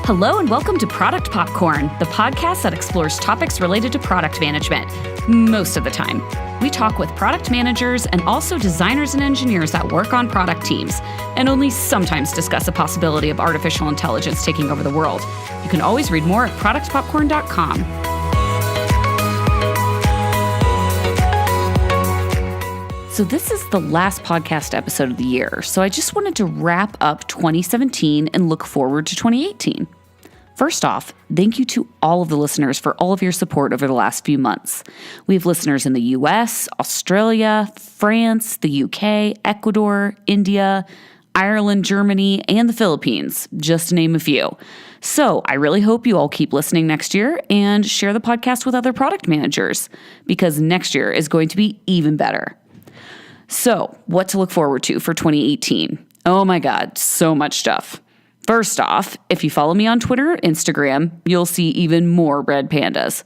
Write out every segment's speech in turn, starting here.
Hello and welcome to Product Popcorn, the podcast that explores topics related to product management. Most of the time. We talk with product managers and also designers and engineers that work on product teams, and only sometimes discuss the possibility of artificial intelligence taking over the world. You can always read more at productpopcorn.com. So this is the last podcast episode of the year, so I just wanted to wrap up 2017 and look forward to 2018. First off, thank you to all of the listeners for all of your support over the last few months. We have listeners in the US, Australia, France, the UK, Ecuador, India, Ireland, Germany, and the Philippines, just to name a few. So I really hope you all keep listening next year and share the podcast with other product managers, because next year is going to be even better. So, what to look forward to for 2018? Oh my God, so much stuff. First off, if you follow me on Twitter or Instagram, you'll see even more red pandas.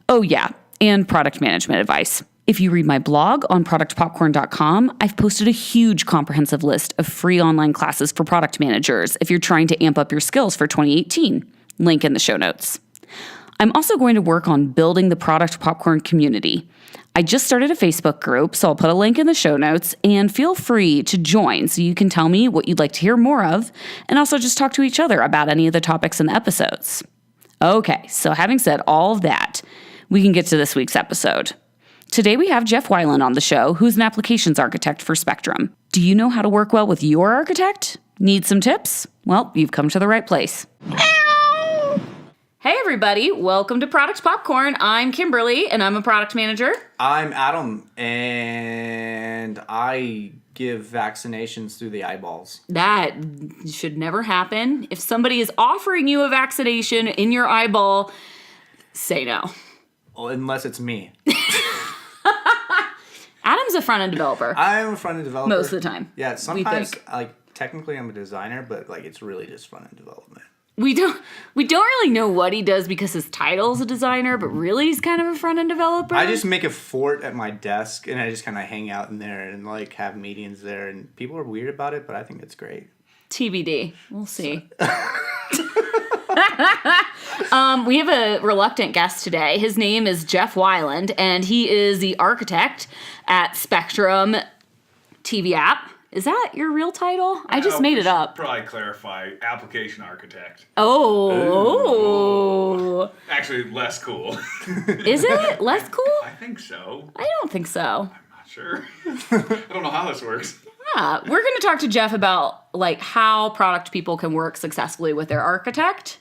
Oh yeah, and product management advice. If you read my blog on productpopcorn.com, I've posted a huge comprehensive list of free online classes for product managers if you're trying to amp up your skills for 2018. Link in the show notes. I'm also going to work on building the Product Popcorn community. I just started a Facebook group, so I'll put a link in the show notes, and feel free to join so you can tell me what you'd like to hear more of, and also just talk to each other about any of the topics in the episodes. Okay, so having said all of that, we can get to this week's episode. Today we have Jeff Weiland on the show, who's an applications architect for Spectrum. Do you know how to work well with your architect? Need some tips? Well, you've come to the right place. Hey everybody, welcome to Product Popcorn. I'm Kimberly, and I'm a product manager. I'm Adam, and I give vaccinations through the eyeballs. That should never happen. If somebody is offering you a vaccination in your eyeball, say no. Well, unless it's me. Adam's a front-end developer. I'm a front-end developer. Most of the time. Yeah, sometimes, technically I'm a designer, but, it's really just front-end development. We don't really know what he does because his title's a designer, but really he's kind of a front-end developer. I just make a fort at my desk, and I just kind of hang out in there and, have meetings there, and people are weird about it, but I think it's great. TBD. We'll see. We have a reluctant guest today. His name is Jeff Weiland, and he is the architect at Spectrum TV app. Is that your real title? I just made it up. Probably clarify application architect. Oh. Actually, less cool. Is it less cool? I think so. I don't think so. I'm not sure. I don't know how this works. Yeah, we're going to talk to Jeff about how product people can work successfully with their architect.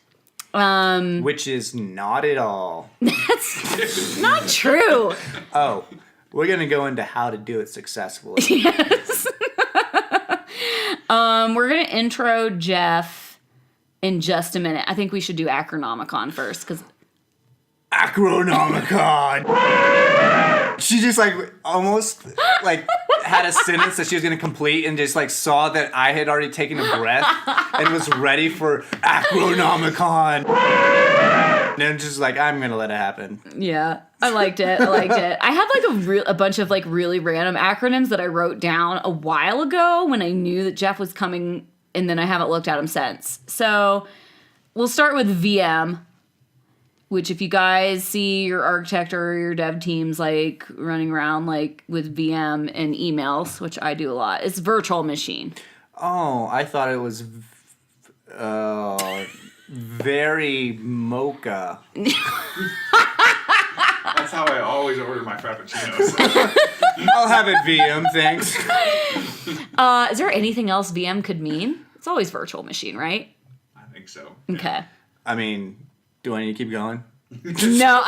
Which is not at all. That's not true. Oh, we're going to go into how to do it successfully. Yes. We're going to intro Jeff in just a minute. I think we should do Acronomicon first, because... Acronomicon! She just, almost, had a sentence that she was going to complete and just, saw that I had already taken a breath and was ready for Acronomicon. And then just I'm going to let it happen. Yeah, I liked it. I have, a bunch of, really random acronyms that I wrote down a while ago when I knew that Jeff was coming, and then I haven't looked at him since. So, we'll start with VM, which if you guys see your architect or your dev teams, running around, with VM and emails, which I do a lot, it's virtual machine. Oh, I thought it was... very mocha. That's how I always order my frappuccinos. I'll have it VM, thanks. Is there anything else VM could mean? It's always virtual machine, right? I think so. Okay. I mean, do I need to keep going? No,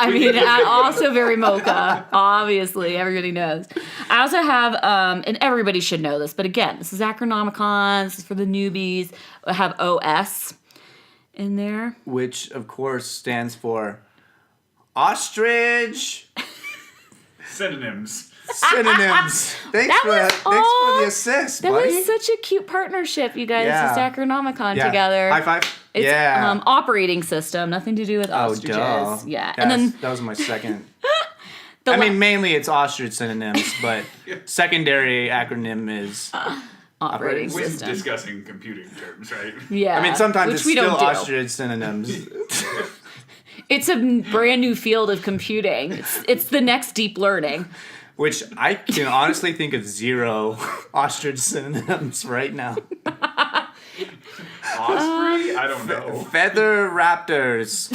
also very mocha. Obviously, everybody knows. I also have, and everybody should know this, but again, this is Acronomicon. This is for the newbies. I have OS in there. Which, of course, stands for ostrich. Synonyms. Thanks for the assist, buddy. That was such a cute partnership, you guys. Just Acronomicon together. High five. It's, operating system, nothing to do with ostriches. Duh. Yeah. And then that was my second. mainly it's ostrich synonyms, but secondary acronym is operating We're system. discussing computing terms, right? Yeah. I mean, sometimes which it's we still don't do. ostrich synonyms. It's a brand new field of computing. It's the next deep learning. Which I can honestly think of 0 ostrich synonyms right now. Osprey? I don't know. Feather raptors.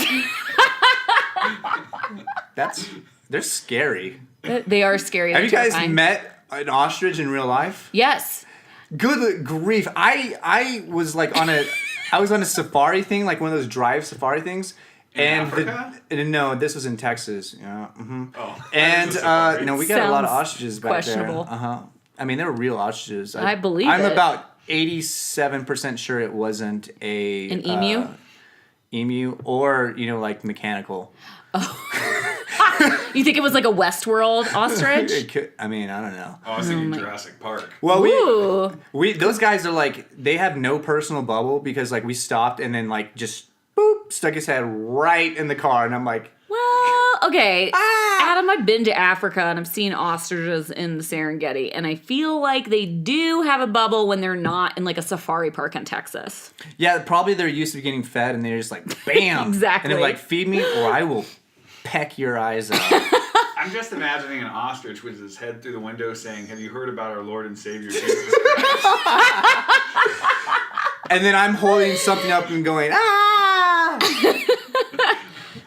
They're scary. They are scary. Have They're you guys terrifying. met an ostrich in real life? Yes. Good grief. I was like on a safari thing, like one of those drive safari things. Africa? No, this was in Texas. Yeah. Mm-hmm. Oh. And no, we got a lot of Sounds ostriches back questionable. there. I mean, they were real ostriches. I believe I'm it. about 87% sure it wasn't An emu? Emu or like mechanical. You think it was like a Westworld ostrich? It could, I mean, I don't know. Oh, I was thinking Jurassic Park. Well, Ooh. we those guys are like they have no personal bubble because like we stopped and then like just boop stuck his head right in the car and I'm like, Well, okay. Adam, I've been to Africa and I've seen ostriches in the Serengeti, and I feel like they do have a bubble when they're not in like a safari park in Texas. yeah, probably they're used to getting fed and they're just like bam, Exactly. and they're like feed me or I will peck your eyes out. I'm just imagining an ostrich with his head through the window saying, "Have you heard about our Lord and Savior Jesus Christ?" And then I'm holding something up and going ah.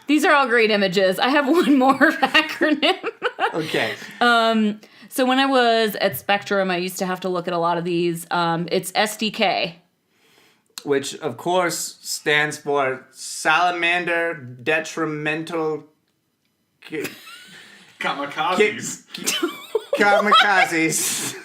These are all great images. I have one more acronym. Okay. So when I was at Spectrum, I used to have to look at a lot of these. It's SDK. Which of course stands for salamander detrimental Kamikazes. kamikazes.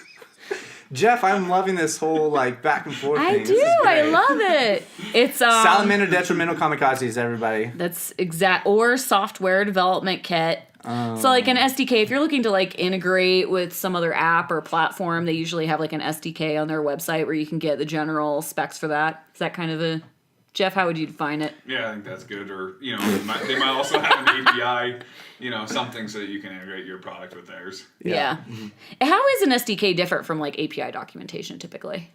Jeff, I'm loving this whole like back and forth I thing. This do. is I great. love it. It's Salamander detrimental kamikazes, everybody. That's exact, or software development kit. So like an SDK, if you're looking to like integrate with some other app or platform, they usually have like an SDK on their website where you can get the general specs for that. Is that kind of a, Jeff, how would you define it? Yeah, I think that's good. Or they might also have an API, something so that you can integrate your product with theirs. Yeah. Mm-hmm. How is an SDK different from like API documentation typically?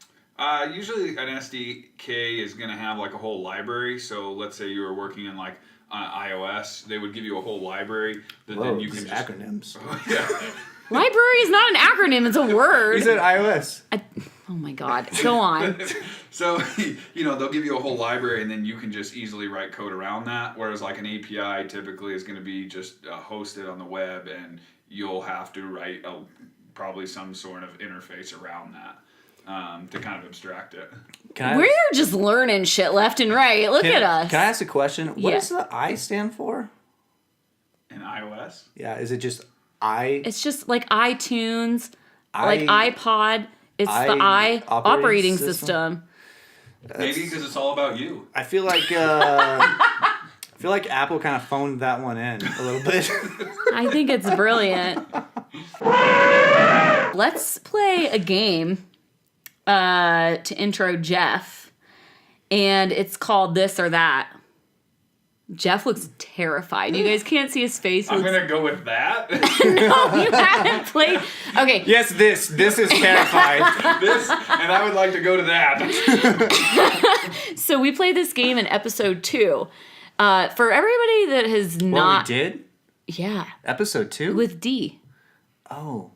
Usually an SDK is going to have like a whole library. So let's say you were working in like iOS, they would give you a whole library that Whoa, then you these can just... acronyms. Yeah. Library is not an acronym, it's a word. He said iOS. Oh my God. Go on. So, they'll give you a whole library and then you can just easily write code around that. Whereas like an API typically is going to be just hosted on the web and you'll have to write probably some sort of interface around that to kind of abstract it. We're just learning shit left and right. Look at us. Can I ask a question? What Yeah. does the I stand for? In iOS? Yeah, is it just I? It's just like iTunes, like iPod. It's the I operating operating system. Maybe because it's all about you. I feel like Apple kind of phoned that one in a little bit. I think it's brilliant. Let's play a game to intro Jeff, and it's called This or That. Jeff looks terrified. You guys can't see his face. I'm going to go with that. No, you haven't played. Okay. Yes, this is terrified. This, and I would like to go to that. So we played this game in episode 2. For everybody that has What not... we did? Yeah. Episode 2? With D. Oh.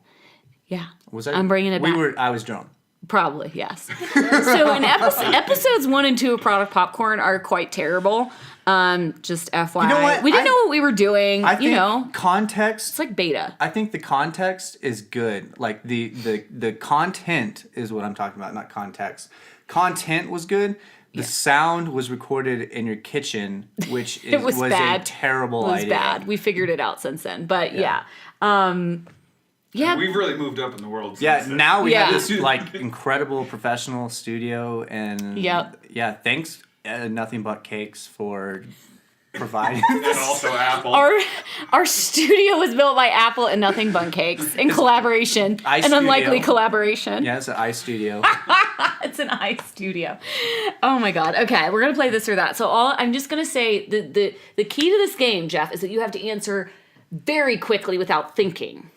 Yeah. Was I? I'm bringing it back. I was drunk. Probably, yes. So in episodes 1 and 2 of Product Popcorn are quite terrible. Just FYI. You know what? We didn't know what we were doing, I think It's context. like beta. I think the context is good. Like the content is what I'm talking about, not context. Content was good. The sound was recorded in your kitchen, which was bad. a terrible It was idea. bad. We figured it out since then. But yeah. Yeah. We've really moved up in the world since Yeah, then. now we Yeah. have this like incredible professional studio, and Yep. yeah, thanks Nothing But Cakes for providing. And also Apple. Our studio was built by Apple and Nothing Bun Cakes in collaboration. An unlikely iStudio. collaboration. Yeah, it's an iStudio. It's an iStudio. Oh my God. Okay, we're gonna play this or that. So I'm just gonna say the key to this game, Jeff, is that you have to answer very quickly without thinking.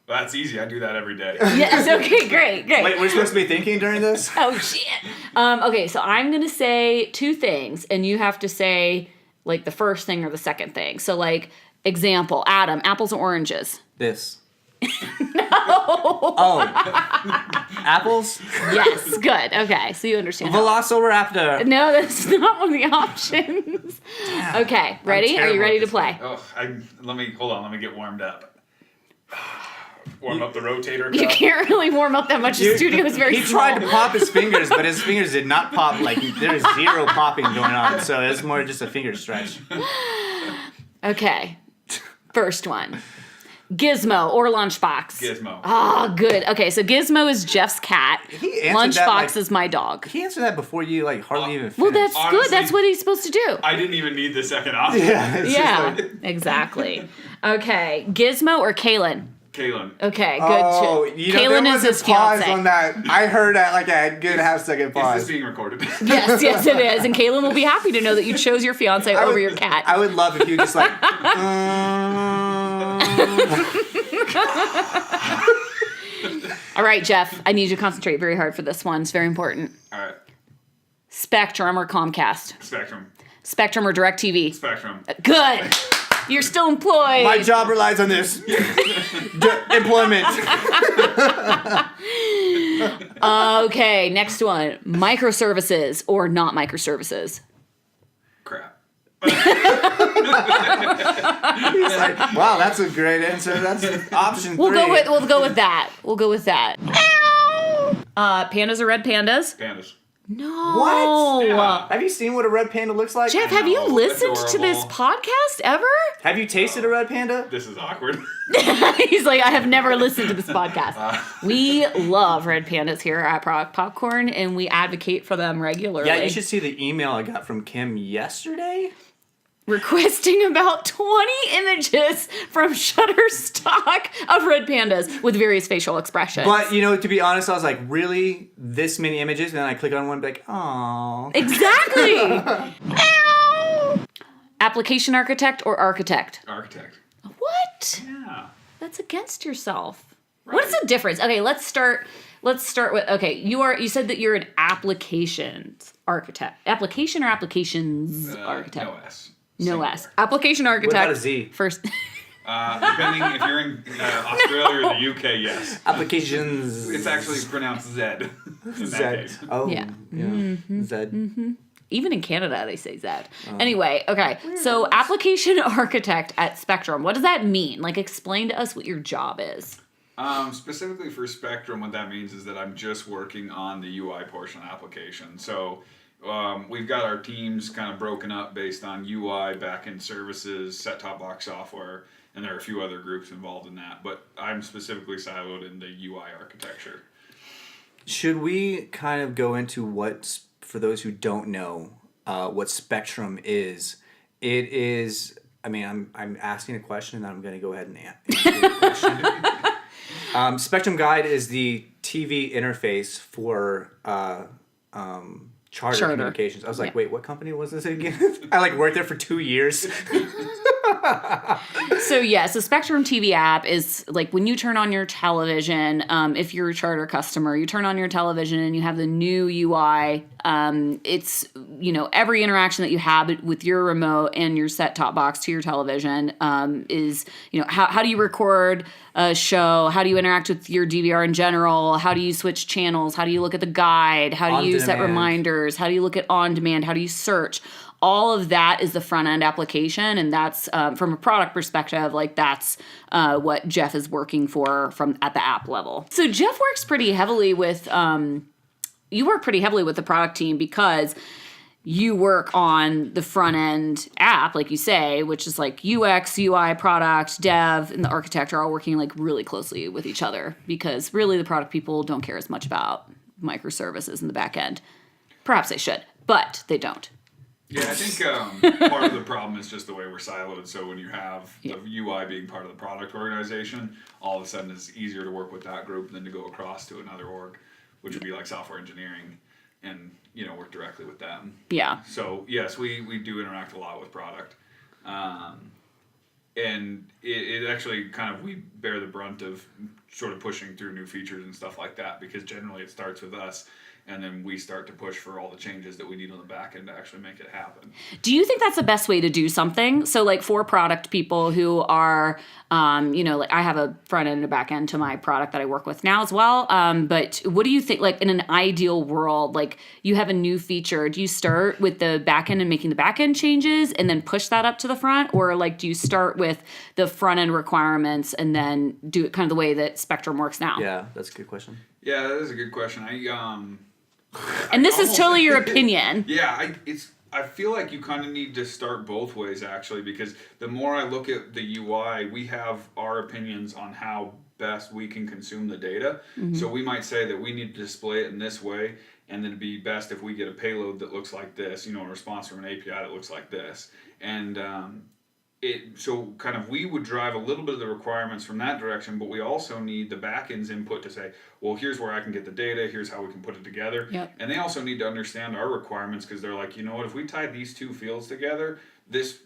That's easy. I do that every day. Yes, okay, great. Wait, we're supposed to be thinking during this? Oh, shit. Okay, so I'm going to say two things, and you have to say, like, the first thing or the second thing. So, like, example, Adam, apples or oranges? This. No. Oh. Apples? Yes, good. Okay, so you understand. Velociraptor. No, that's not one of the options. Okay, ready? Are you ready to play? Oh, let me get warmed up. Warm up the rotator. You can't really warm up that much. The studio is very He small. tried to pop his fingers, but his fingers did not pop. Like, there's zero popping going on. So it's more just a finger stretch. Okay, first one. Gizmo or Lunchbox? Gizmo. Oh, good. Okay, so Gizmo is Jeff's cat. He answered Lunchbox that, like, is my dog. He answered that before you, like, hardly even finished. Well, that's Honestly, good. That's what he's supposed to do. I didn't even need the second option. Yeah. It's Yeah, just like, exactly. Okay, Gizmo or Kaylin? Kaylin. Okay, good. oh, you know, Kaylin there is was his a pause fiance. on that. I heard that like a good half-second Is pause. this being recorded? Yes, it is. And Kaylin will be happy to know that you chose your fiance over your cat. I would love if you just like. All right, Jeff, I need you to concentrate very hard for this one. It's very important. All right. Spectrum or Comcast? Spectrum. Spectrum or DirecTV? Spectrum. Good. You're still employed. My job relies on this. Employment. Okay, next one. Microservices or not microservices? Crap. He's like, wow, that's a great answer. That's option 3. We'll go with that. We'll go with that. Pandas or red pandas? Pandas. No. What? Yeah. Have you seen what a red panda looks like? Jeff, have you know, listened to this adorable. podcast ever? Have you tasted a red panda? This is awkward. He's like, I have never listened to this podcast. We love red pandas here at Product Popcorn, and we advocate for them regularly. Yeah, you should see the email I got from Kim yesterday. Requesting about 20 images from Shutterstock of red pandas with various facial expressions. But, you know, to be honest, I was like, really? This many images? And then I click on one and be like, aww. Exactly. Application architect or architect? Architect. What? Yeah. That's against yourself. Right. What is the difference? Okay, let's start with okay, you said that you're an applications architect. Application or applications architect? No S. No Singular. S. Application architect. What about a Z? First. Depending if you're in Australia or the UK, yes. Applications. It's actually pronounced Zed. In that Zed. case. Oh, Yeah. Mm-hmm. Zed. Even in Canada, they say Zed. Anyway, okay. So, application architect at Spectrum. What does that mean? Like, explain to us what your job is. Specifically for Spectrum, what that means is that I'm just working on the UI portion of the application. So we've got our teams kind of broken up based on UI, backend services, set-top box software, and there are a few other groups involved in that. But I'm specifically siloed in the UI architecture. Should we kind of go into what, for those who don't know, what Spectrum is? It is, I mean, I'm asking a question and then I'm going to go ahead and answer the question. Spectrum Guide is the TV interface for Charter Communications. I was like, wait, what company was this again? I like worked there for 2 years. So Spectrum TV app is like when you turn on your television, if you're a Charter customer, you turn on your television and you have the new UI. It's, every interaction that you have with your remote and your set-top box to your television is, how do you record a show? How do you interact with your DVR in general? How do you switch channels? How do you look at the guide? How do you set reminders? How do you look at on demand? How do you search? All of that is the front end application, and that's from a product perspective, like that's what Jeff is working for at the app level. So Jeff works pretty heavily with you work pretty heavily with the product team because you work on the front end app, like you say, which is like UX, UI, product, dev, and the architect are all working like really closely with each other because really the product people don't care as much about microservices in the back end. Perhaps they should, but they don't. Yeah, I think part of the problem is just the way we're siloed. So when you have the UI being part of the product organization, all of a sudden it's easier to work with that group than to go across to another org, which would be like software engineering, and work directly with them. Yeah. So yes, we do interact a lot with product, and it actually kind of, we bear the brunt of sort of pushing through new features and stuff like that, because generally it starts with us, and then we start to push for all the changes that we need on the back end to actually make it happen. Do you think that's the best way to do something? So like for product people who are, like I have a front end and a back end to my product that I work with now as well. But what do you think, like in an ideal world, like you have a new feature, do you start with the back end and making the back end changes and then push that up to the front? Or like, do you start with the front end requirements and then do it kind of the way that Spectrum works now? Yeah, that's a good question. Yeah, that is a good question. And this is totally your opinion. Yeah, I feel like you kind of need to start both ways, actually, because the more I look at the UI, we have our opinions on how best we can consume the data. Mm-hmm. So we might say that we need to display it in this way, and then it'd be best if we get a payload that looks like this, a response from an API that looks like this. And so kind of we would drive a little bit of the requirements from that direction, but we also need the backend's input to say, well, here's where I can get the data, here's how we can put it together. Yep. And they also need to understand our requirements, because they're like, if we tie these two fields together, this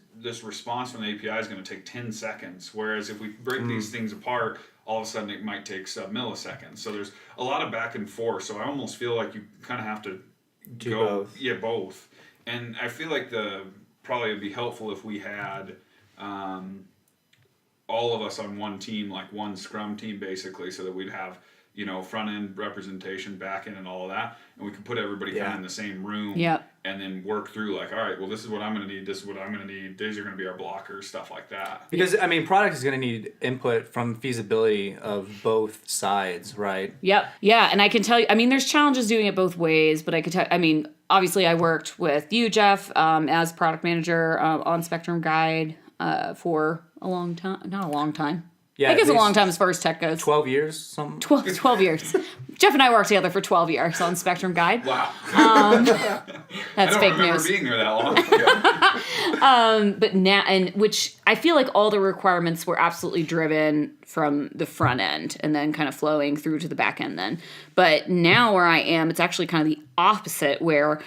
response from the API is going to take 10 seconds. Whereas if we break these things apart, all of a sudden it might take sub-milliseconds. So there's a lot of back and forth. So I almost feel like you kind of have to do both. Yeah, both. And I feel like probably would be helpful if we had all of us on one team, like one Scrum team, basically, so that we'd have front end representation, back end, and all of that, and we could put everybody kind of in the same room, and then work through like, all right, well, this is what I'm going to need, this is what I'm going to need, these are going to be our blockers, stuff like that. Because product is going to need input from feasibility of both sides, right? Yep. Yeah, and I can tell you, there's challenges doing it both ways, but I could tell, obviously I worked with you, Jeff, as product manager on Spectrum Guide for a long time. Not a long time. Yeah, I guess a long time as far as tech goes. 12 years, something? 12 years. Jeff and I worked together for 12 years on Spectrum Guide. Wow. That's fake news. I don't remember being there that long. But now, which I feel like all the requirements were absolutely driven from the front end and then kind of flowing through to the back end then. But now where I am, it's actually kind of the opposite, where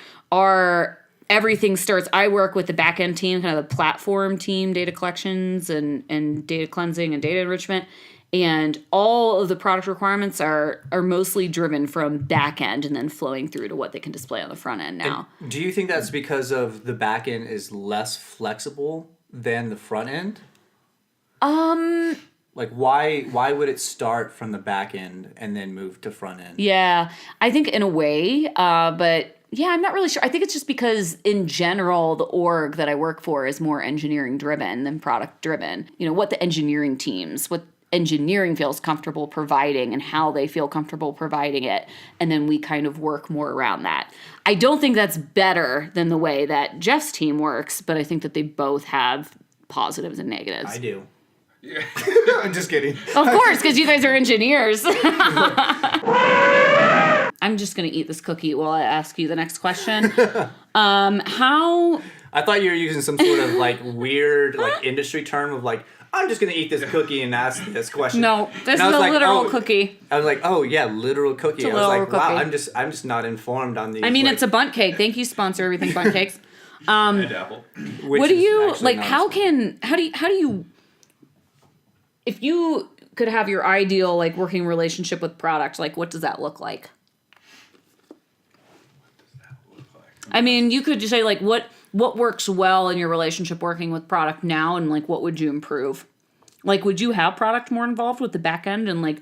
everything starts. I work with the back end team, kind of the platform team, data collections and data cleansing and data enrichment. And all of the product requirements are mostly driven from back end and then flowing through to what they can display on the front end now. And do you think that's because of the back end is less flexible than the front end? Like why would it start from the back end and then move to front end? Yeah, I think in a way, but yeah, I'm not really sure. I think it's just because in general, the org that I work for is more engineering driven than product driven. What the engineering teams, what engineering feels comfortable providing and how they feel comfortable providing it. And then we kind of work more around that. I don't think that's better than the way that Jeff's team works, but I think that they both have positives and negatives. I do. Yeah. I'm just kidding. Of course, because you guys are engineers. I'm just going to eat this cookie while I ask you the next question. How... I thought you were using some sort of like weird like industry term of like, I'm just going to eat this cookie and ask this question. No, this is a literal cookie. I was like, oh yeah, literal cookie. It's a I was like, literal wow, cookie. I'm just not informed on these. It's a bundt cake. Thank you, sponsor everything bundt cakes. And apple. What do you like? How do you? If you could have your ideal like working relationship with product, like what does that look like? You could just say like what works well in your relationship working with product now, and like what would you improve? Like, would you have product more involved with the back end and like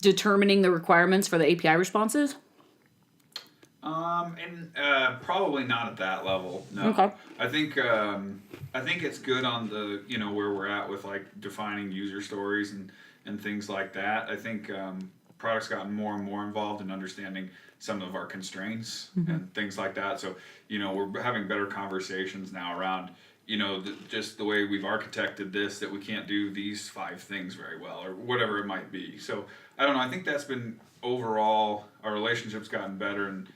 determining the requirements for the API responses? Probably not at that level. No. Okay. I think it's good on the where we're at with like defining user stories and things like that. I think product's gotten more and more involved in understanding some of our constraints and things like that. So we're having better conversations now around just the way we've architected this, that we can't do these 5 things very well or whatever it might be. So I don't know. I think that's been overall our relationship's gotten better, and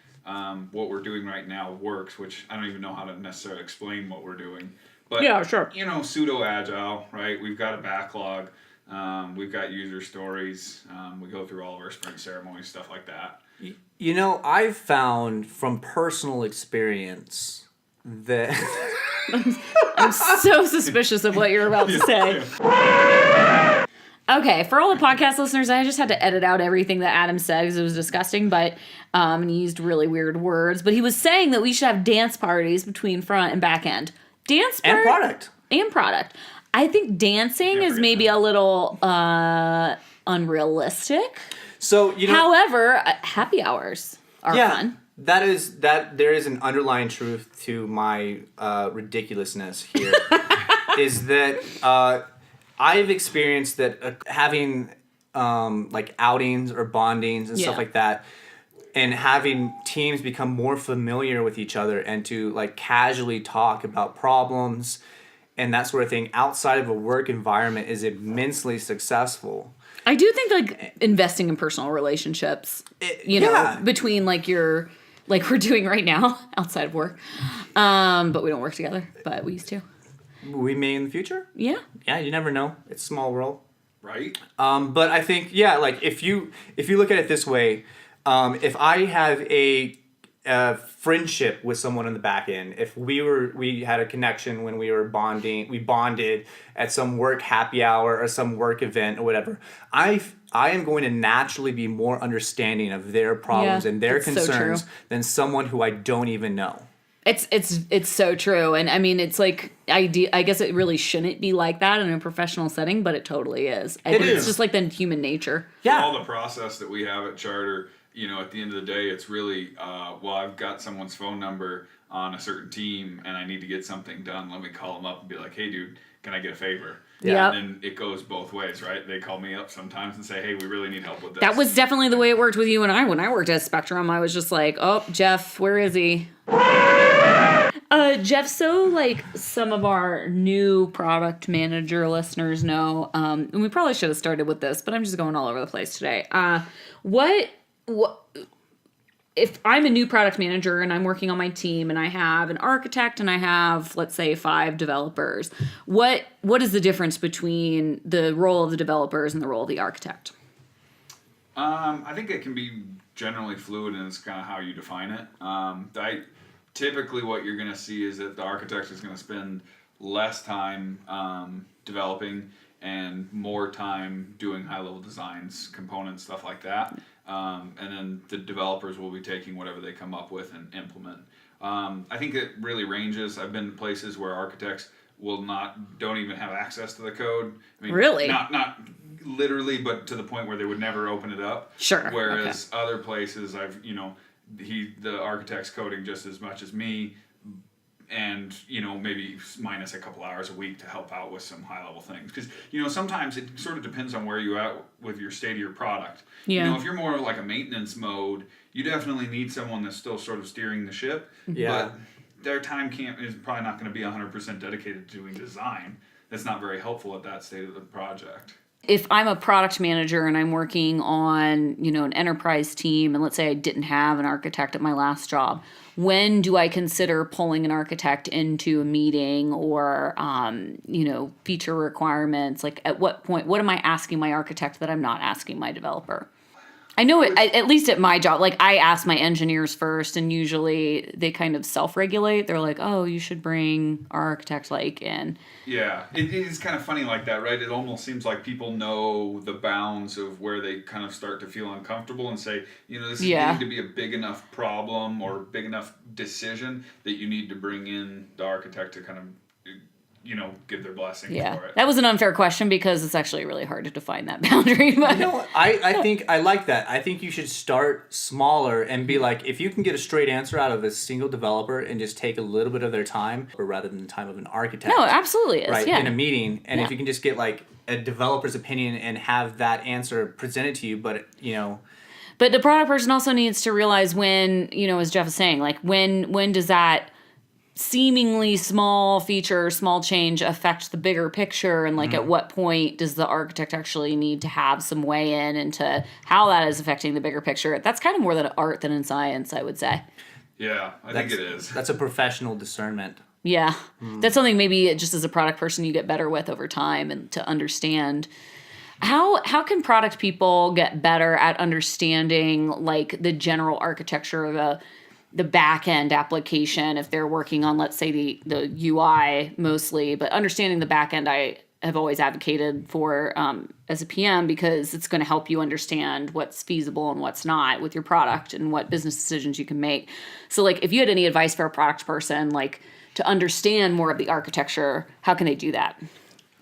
what we're doing right now works, which I don't even know how to necessarily explain what we're doing. But, yeah, sure. Pseudo-agile, right? We've got a backlog. We've got user stories. We go through all of our sprint ceremonies, stuff like that. I've found from personal experience that... I'm so suspicious of what you're about to say. Okay, for all the podcast listeners, I just had to edit out everything that Adam said because it was disgusting, but and he used really weird words. But he was saying that we should have dance parties between front and back end. Dance And part- product. I think dancing is maybe a little unrealistic. So, However, happy hours are fun. There is an underlying truth to my ridiculousness here. Is that I've experienced that having like outings or bondings and stuff like that, and having teams become more familiar with each other and to like casually talk about problems and that sort of thing outside of a work environment is immensely successful. I do think like investing in personal relationships, between like like we're doing right now outside of work, but we don't work together, but we used to. We may in the future. Yeah. Yeah, you never know. It's a small world. Right. But I think like if you look at it this way, if I have a friendship with someone on the back end, if we had a connection when we were we bonded at some work happy hour or some work event or whatever, I am going to naturally be more understanding of their problems and their concerns than someone who I don't even know. It's so true. And I mean, it's like, I guess it really shouldn't be like that in a professional setting, but it totally is. I think it's just like the human nature. Yeah. All the process that we have at Charter, at the end of the day, it's really, I've got someone's phone number on a certain team and I need to get something done. Let me call them up and be like, hey, dude, can I get a favor? Yeah. And then it goes both ways, right? They call me up sometimes and say, hey, we really need help with this. That was definitely the way it worked with you and I. When I worked at Spectrum, I was just like, oh, Jeff, where is he? Jeff, so like some of our new product manager listeners know, and we probably should have started with this, but I'm just going all over the place today. What if I'm a new product manager and I'm working on my team and I have an architect and I have, let's say, 5 developers? What is the difference between the role of the developers and the role of the architect? I think it can be generally fluid, and it's kind of how you define it. Typically what you're going to see is that the architect is going to spend less time developing and more time doing high-level designs, components, stuff like that. And then the developers will be taking whatever they come up with and implement. I think it really ranges. I've been to places where architects don't even have access to the code. I mean, really? Not literally, but to the point where they would never open it up. Sure. Whereas other places, the architect's coding just as much as me, and maybe minus a couple hours a week to help out with some high level things, because sometimes it sort of depends on where you're at with your state of your product. If you're more like a maintenance mode, you definitely need someone that's still sort of steering the ship. But their time is probably not going to be 100% dedicated to doing design. That's not very helpful at that state of the project. If I'm a product manager and I'm working on, an enterprise team, and let's say I didn't have an architect at my last job, when do I consider pulling an architect into a meeting or, feature requirements? Like, at what point, what am I asking my architect that I'm not asking my developer? I know it, at least at my job, like I ask my engineers first, and usually they kind of self-regulate. They're like, oh, you should bring our architect in. Yeah, it is kind of funny like that, right? It almost seems like people know the bounds of where they kind of start to feel uncomfortable and say, this is getting to be a big enough problem or big enough decision that you need to bring in the architect to kind of give their blessing for it. That was an unfair question because it's actually really hard to define that boundary. But I think I like that. I think you should start smaller and be like, if you can get a straight answer out of a single developer and just take a little bit of their time, or rather than the time of an architect. No, it absolutely is. Right, yeah. in a meeting, and if you can just get like a developer's opinion and have that answer presented to you, but But the product person also needs to realize when, as Jeff is saying, like when does that seemingly small feature, small change affect the bigger picture, and like at what point does the architect actually need to have some weigh in into how that is affecting the bigger picture? That's kind of more than art than in science, I would say. Yeah, I think it is. That's a professional discernment. Yeah. That's something maybe just as a product person you get better with over time, and to understand how can product people get better at understanding like the general architecture of the back end application if they're working on, let's say, the UI mostly, but understanding the back end I have always advocated for as a PM, because it's going to help you understand what's feasible and what's not with your product and what business decisions you can make. So like if you had any advice for a product person, like to understand more of the architecture, how can they do that?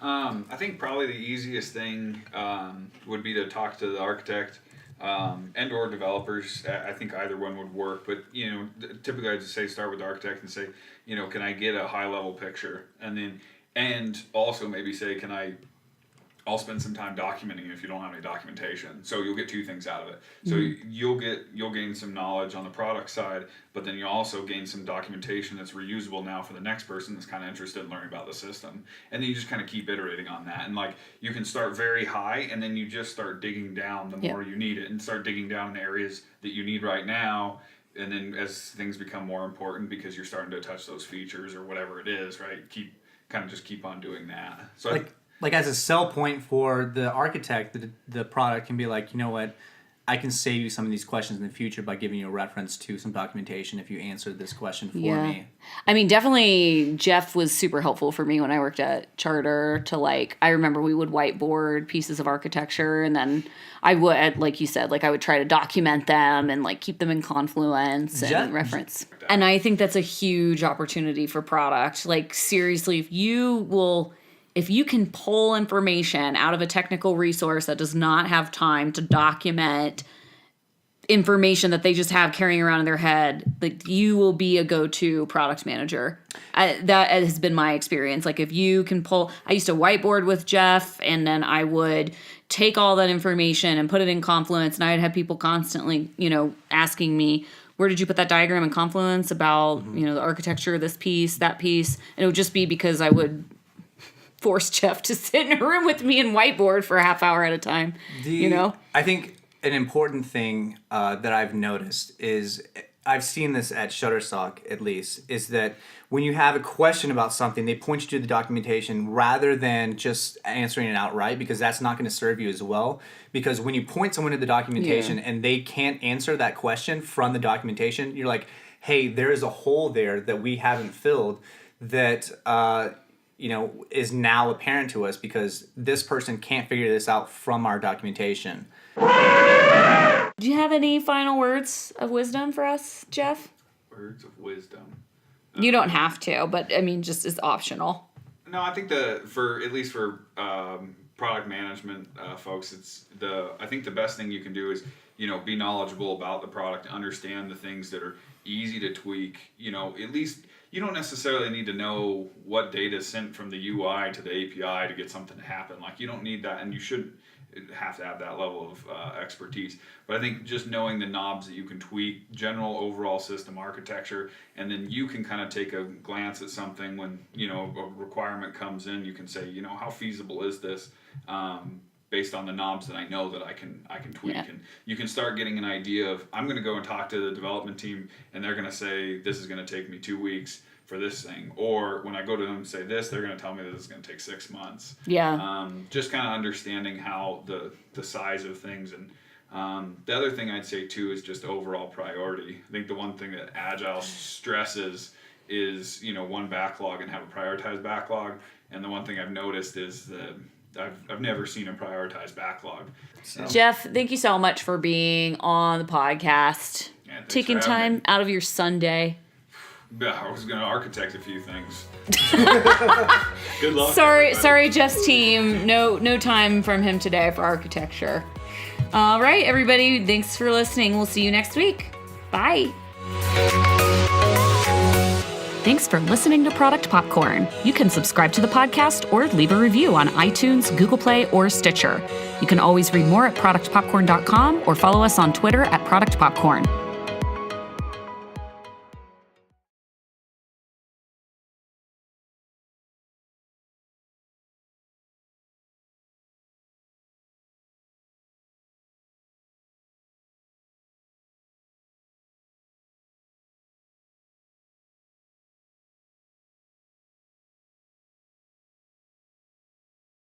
I think probably the easiest thing would be to talk to the architect and or developers. I think either one would work, but typically I just say start with the architect and say, can I get a high level picture, and also maybe say, I'll spend some time documenting if you don't have any documentation. So you'll get two things out of it. So you'll gain some knowledge on the product side, but then you'll also gain some documentation that's reusable now for the next person that's kind of interested in learning about the system. And then you just kind of keep iterating on that. And like you can start very high, and then you just start digging down the more you need it, and start digging down in the areas that you need right now. And then as things become more important, because you're starting to touch those features or whatever it is, right? Keep on doing that. So like as a sell point for the architect, the product can be like, you know what, I can save you some of these questions in the future by giving you a reference to some documentation if you answered this question for me. I mean, definitely Jeff was super helpful for me when I worked at Charter I remember we would whiteboard pieces of architecture, and then I would, like you said, I would try to document them and keep them in Confluence and reference. And I think that's a huge opportunity for product. Seriously, if you can pull information out of a technical resource that does not have time to document information that they just have carrying around in their head, you will be a go-to product manager. That has been my experience. If you can I used to whiteboard with Jeff, and then I would take all that information and put it in Confluence, and I'd have people constantly, asking me, where did you put that diagram in Confluence about, the architecture of this piece, that piece? And it would just be because I would force Jeff to sit in a room with me and whiteboard for a half hour at a time. I think an important thing that I've noticed is, I've seen this at Shutterstock at least, is that when you have a question about something, they point you to the documentation rather than just answering it outright, because that's not going to serve you as well. Because when you point someone to the documentation and they can't answer that question from the documentation, you're like, hey, there is a hole there that we haven't filled that is now apparent to us because this person can't figure this out from our documentation. Do you have any final words of wisdom for us, Jeff? Words of wisdom. You don't have to, but I mean, just as optional. No, I think for product management folks, I think the best thing you can do is be knowledgeable about the product, understand the things that are easy to tweak. At least you don't necessarily need to know what data is sent from the UI to the API to get something to happen. You don't need that, and you shouldn't have to have that level of expertise. But I think just knowing the knobs that you can tweak, general overall system architecture, and then you can kind of take a glance at something when a requirement comes in. You can say, how feasible is this? Based on the knobs that I know that I can tweak, and you can start getting an idea of, I'm going to go and talk to the development team, and they're going to say this is going to take me 2 weeks for this thing, or when I go to them and say this, they're going to tell me that it's going to take 6 months. Just kind of understanding how the size of things, and the other thing I'd say too is just overall priority. I think the one thing that Agile stresses is one backlog and have a prioritized backlog, and the one thing I've noticed is that I've never seen a prioritized backlog. So. Jeff, thank you so much for being on the podcast. Yeah, taking time out of your Sunday. Yeah, I was going to architect a few things. Good luck. Sorry, Jeff's team. No time from him today for architecture. All right, everybody. Thanks for listening. We'll see you next week. Bye. Thanks for listening to Product Popcorn. You can subscribe to the podcast or leave a review on iTunes, Google Play, or Stitcher. You can always read more at productpopcorn.com or follow us on Twitter at Product Popcorn.